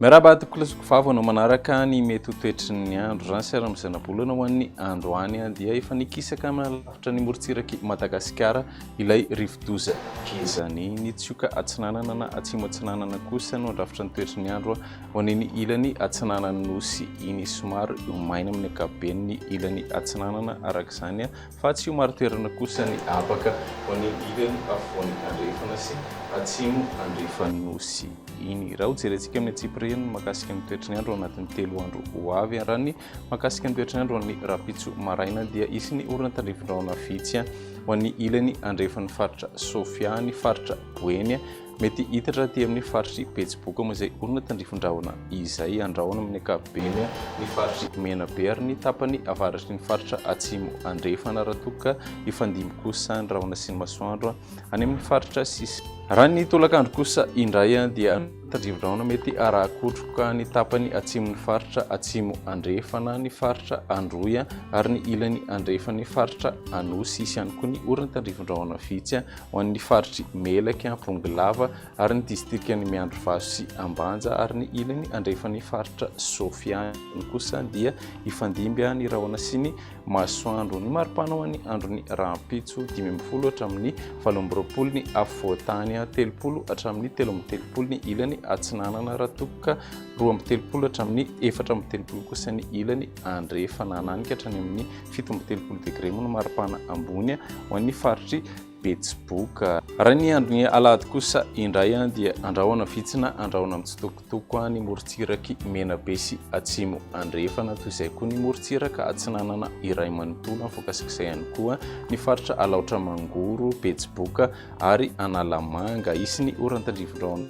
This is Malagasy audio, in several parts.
Merhaba tokolasoko vava no manaraka ny mety ho toetry ny andro zany sy ara-misanam-bolana ho an'ny androany dia efa nikisaka lavitra ny morontsirak'i Madagascar ilay rivo-doza kezany ny tsioka atsinanana na atsimo atsinanana kosa no andrafitra ny toetry ny andro ho an'ny ilany atsinanany nosy iny somary maina amin'ny ankapobeny ny ilany atsinanana araka izany fa tsy ho maro toerana kosa ny apaka ho an'ny ilany afovoany andrefana sy atsimo andrefana nosy iny. Raha jerentsika amin'ny Février makasika ny toetry ny andro anatin'ny 3 andro ho avy raha ny makasika ny toetry ny andro ny rapitso maraina dia isiny orana tandrivindraona vitsy ho an'ny ilany andrefan'ny faritra Sofia ny faritra Boeny mety hitatra aty amin'ny faritry Betsiboka moa izay orana tandrivindraona izay andrahoana amin'ny ankapobeny ny faritry Menabe ary ny tapany avaratry ny faritra atsimo andrefana raha toka ifandimy kosa ny rahona sy ny masoandro any amin'ny faritra sisy. Raha ny tolakandro kosa indray dia tandrivindraona mety arahakotroka ny tapany atsimon'ny faritra atsimo andrefana ny faritra Androy ary ny ilany andrefan'ny faritra Anosy isy ihany koa ny orana tandrivindraona vitsy ho an'ny faritry Melaka, Ampongilava ary ny distrikan'ny Miandrovazo sy Ambanja ary ny ilany andrefan'ny faritra Sofia kosa dia ifandimby ny rahona sy ny masoandro. Ny maripana ho an'ny andron'ny rapitso 12 hatramin'ny 20 ny afovoantany 30 hatramin'ny 13 ny ilany atsinanana raha toka 12 hatramin'ny 14 kosa ny ilany andrefana ananika hatrany amin'ny 17 degré moa no maripana ambony ho an'ny faritry Betsiboka. Raha ny andron'ny alahady kosa indray dia andrahoana vitsina andrahoana mitsitokotoko ny morontsiraka Menabe sy atsimo andrefana toy izay koa ny morontsiraka atsinanana iray manontolo voakasik'izay ihany koa ny faritra Alaotra Mangoro, Betsiboka ary Analamanga isy ny orana tandrivindraona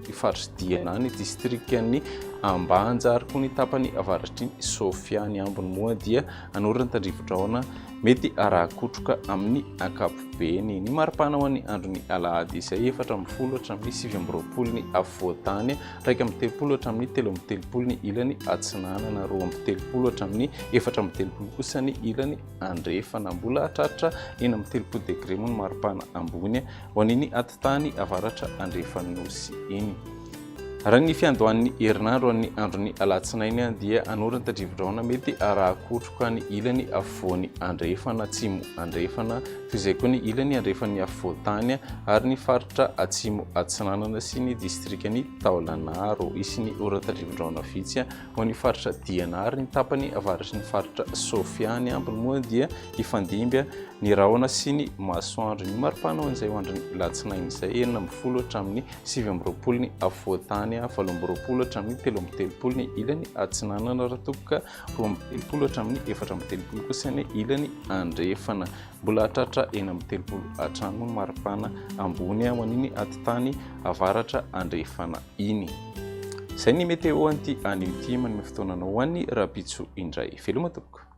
ny faritry Diana ny distrikan'ny Ambanja ary koa ny tapany avaratry ny Sofia ny ambony moa dia anorana tandrivindraona mety arahakotroka amin'ny ankapobeny. Ny maripana ho an'ny andron'ny alahady izay 4 hatramin'ny 7 ny afovoantany 1 hatramin'ny 3 ny ilany atsinanana 2 hatramin'ny 4 kosa ny ilany andrefana mbola hatratra 30 degré moa ny maripana ambony ho an'iny atitany avaratra andrefana nosy iny. Raha ny fiandohan'ny herinandro amin'ny andron'ny alatsinainy dia anorana tandrivindraona mety arahakotroka ny ilany afovoany andrefana atsimo andrefana toy izay koa ny ilany andrefan'ny afovoantany ary ny faritra atsimo atsinanana sy ny distrikany Taolanaro isy ny orana tandrivindraona vitsy ho an'ny faritra Diana ary ny tapany avaratry ny faritra Sofia ny ambony moa dia ifandimby ny rahona sy ny masoandro. Ny maripana ho an'izay ho andron'ny latsinainy izay 40 hatramin'ny 17 ny afovoantany 20 hatramin'ny 13 ny ilany atsinanana raha toka 20 hatramin'ny 14 kosa ny ilany andrefana mbola hatratra 30 hatrano ny maripana ambony ho an'iny atitany avaratra andrefana iny. Izay ny meteo anty animity manome fotoanana ho an'ny rapitso indray. Veloma tompoko.